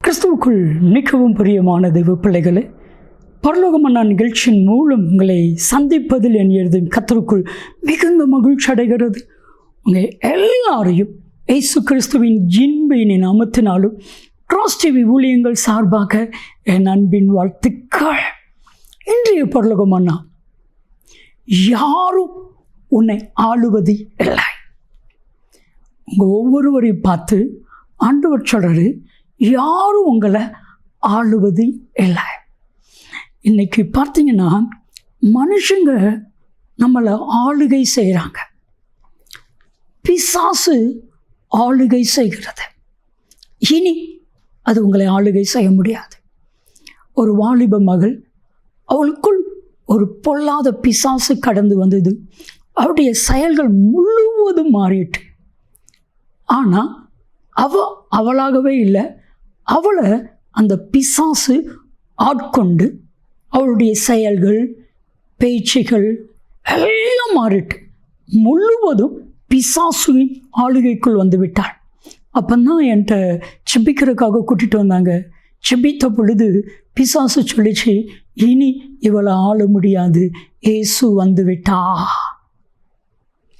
கிறிஸ்துவுக்குள் மிகவும் பிரியமான தெய்வ பிள்ளைகளே, பரலோகமன்னா நிகழ்ச்சியின் மூலம் உங்களை சந்திப்பதில் என் எழுதும் கர்த்தருக்குள் மிகுந்த மகிழ்ச்சி அடைகிறது. உங்கள் எல்லாரையும் இயேசு கிறிஸ்துவின் இன்ப நாமத்தினாலும் கிராஸ் டிவி ஊழியங்கள் சார்பாக என் அன்பின் வாழ்த்துக்கள். இன்றைய பரலோகமன்னா, யாரும் உன்னை ஆளுவது இல்லை. உங்கள் ஒவ்வொருவரையும் பார்த்து ஆண்டவர் சொல்கிறாரு, யாரும் உங்களை ஆளுவது இல்லை. இன்றைக்கி பார்த்தீங்கன்னா மனுஷங்க நம்மளை ஆளுகை செய்கிறாங்க, பிசாசு ஆளுகை செய்கிறது. இனி அது உங்களை ஆளுகை செய்ய முடியாது. ஒரு வாலிப மகள், அவளுக்குள் ஒரு பொல்லாத பிசாசு கடந்து வந்தது. அவருடைய செயல்கள் முழுவதும் மாறிட்டு, ஆனால் அவளாகவே இல்லை, அவளை அந்த பிசாசு ஆட்கொண்டு அவளுடைய செயல்கள், பேச்சுகள் எல்லாம் மாறிட்டு முழுவதும் பிசாசுவின் ஆளுகைக்குள் வந்து விட்டாள். அப்போ தான் என்கிட்ட செபிக்கிறதுக்காக கூட்டிகிட்டு வந்தாங்க. செபித்த பொழுது பிசாசு சொல்லிச்சு, இனி இவளை ஆள முடியாது, ஏசு வந்து விட்டா.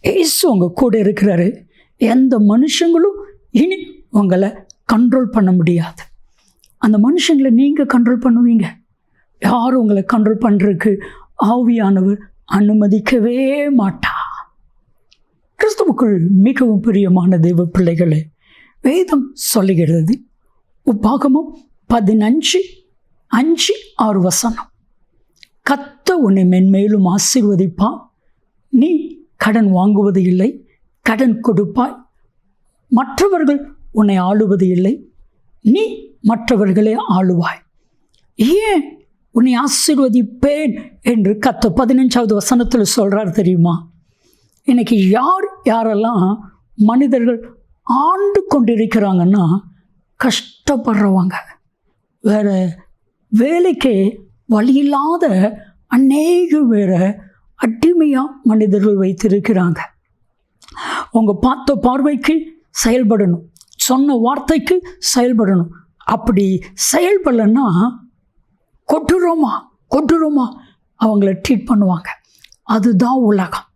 ஏசு உங்கள் கூட இருக்கிறாரு. எந்த மனுஷங்களும் இனி உங்களை கண்ட்ரோல் பண்ண முடியாது. அந்த மனுஷங்களை நீங்கள் கண்ட்ரோல் பண்ணுவீங்க. யாரும் உங்களை கண்ட்ரோல் பண்ணுறதுக்கு ஆவியானவர் அனுமதிக்கவே மாட்டா. கிறிஸ்துவுக்குள் மிகவும் பிரியமான தெய்வ பிள்ளைகளே, வேதம் சொல்லுகிறது, உபாகமம் 15:5-6 கர்த்தர் உன்னை மென்மேலும் ஆசீர்வதிப்பான். நீ கடன் வாங்குவது இல்லை, கடன் கொடுப்பாய். மற்றவர்கள் உன்னை ஆளுவது இல்லை, நீ மற்றவர்களே ஆளுவாய். ஏன் உன்னை ஆசீர்வதிப்பேன் என்று கர்த்தர் 15 சொல்கிறார் தெரியுமா? இன்னைக்கு யாரெல்லாம் மனிதர்கள் ஆண்டு கொண்டிருக்கிறாங்கன்னா, கஷ்டப்படுறவங்க, வேறு வேலைக்கு வழியில்லாத அநேக பேரை அடிமையாக மனிதர்கள் வைத்திருக்கிறாங்க. அவங்க பார்த்த பார்வைக்கு செயல்படணும், சொன்ன வார்த்தைக்கு செயல்படணும். அப்படி செயல்படலைன்னா கொடூரமா அவங்கள ட்ரீட் பண்ணுவாங்க. அதுதான் உலகம்.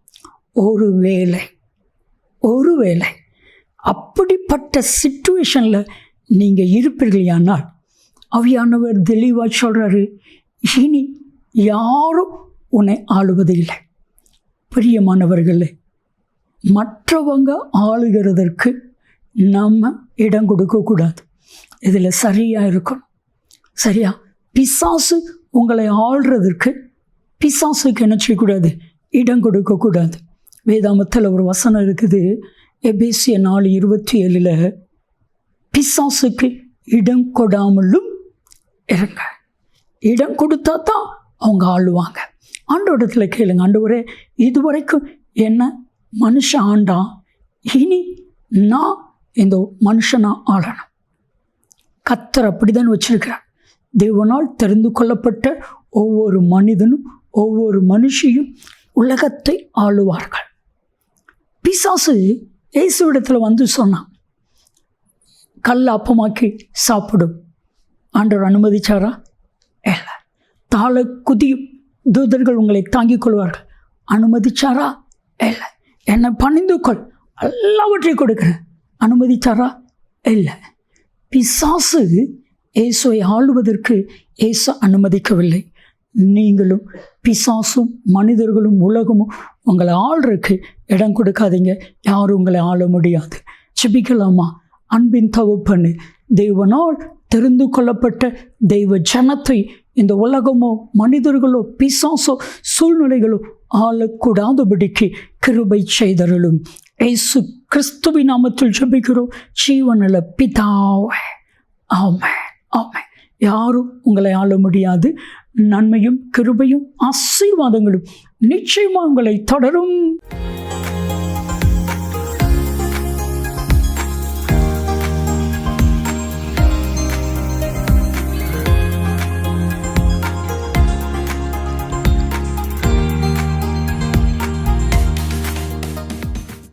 ஒரு வேளை அப்படிப்பட்ட சிச்சுவேஷனில் நீங்கள் இருப்பீர்களானால், ஆவியானவர் தெளிவாக சொல்கிறாரு, இனி யாரும் உன்னை ஆளுவது இல்லை. பிரியமானவர்களே, மற்றவங்க ஆளுகிறதற்கு நம்ம இடம் கொடுக்கக்கூடாது. இதில் சரியாக இருக்கணும். சரியா? பிசாசு உங்களை ஆள்றதற்கு பிசாசுக்கு என்ன செய்யக்கூடாது? இடம் கொடுக்கக்கூடாது. வேதாமத்தில் ஒரு வசனம் இருக்குது, எபேசியர் 4:27, பிசாசுக்கு இடம் கொடாமலும் இருங்க. இடம் கொடுத்தா தான் அவங்க ஆளுவாங்க. ஆண்டவரிடத்துல கேளுங்க, ஆண்டவரே, இதுவரைக்கும் என்ன மனுஷன் ஆண்டான், இனி நான் இந்த மனுஷனா ஆளணும். கர்த்தர் அப்படிதான் வச்சிருக்கிறார். தேவனால் தெரிந்து கொள்ளப்பட்ட ஒவ்வொரு மனிதனும் ஒவ்வொரு மனுஷியும் உலகத்தை ஆளுவார்கள். பிசாசு இயேசுவிடத்தில் வந்து சொன்னான், கல் அப்பமாக்கி சாப்பிடும். ஆண்டவர் அனுமதிச்சாரா? இல்லை. தாழ குதியும் தூதர்கள் உங்களை தாங்கிக் கொள்வார்கள். அனுமதிச்சாரா? இல்லை. என்னை பணிந்து கொள், எல்லாவற்றையும் கொடுக்குறேன். அனுமதிச்சாரா? இல்லை. பிசாசு இயேசுவை ஆளுவதற்கு இயேசு அனுமதிக்கவில்லை. நீங்களும் பிசாசும் மனிதர்களும் உலகமும் உங்களை ஆள்றதுக்கு இடம் கொடுக்காதீங்க. யாரும் உங்களை ஆள முடியாது. ஜெபிக்கலாமா? அன்பின் தகப்பனே, தேவனால் தெரிந்து கொள்ளப்பட்ட தெய்வ ஜனத்தை இந்த உலகமோ மனிதர்களோ பிசாசோ சூழ்நிலைகளோ ஆளக்கூடாதபடிக்கு கிருபை செய்தருளும். இயேசு கிறிஸ்துவின் நாமத்தில் ஜெபிக்கிறோம் ஜீவனுள்ள பிதாவே, ஆமென், ஆமென். யாரும் உங்களை ஆள முடியாது. நன்மையும் கிருபையும் ஆசீர்வாதங்களும் நிச்சயமாக உங்களை தொடரும்.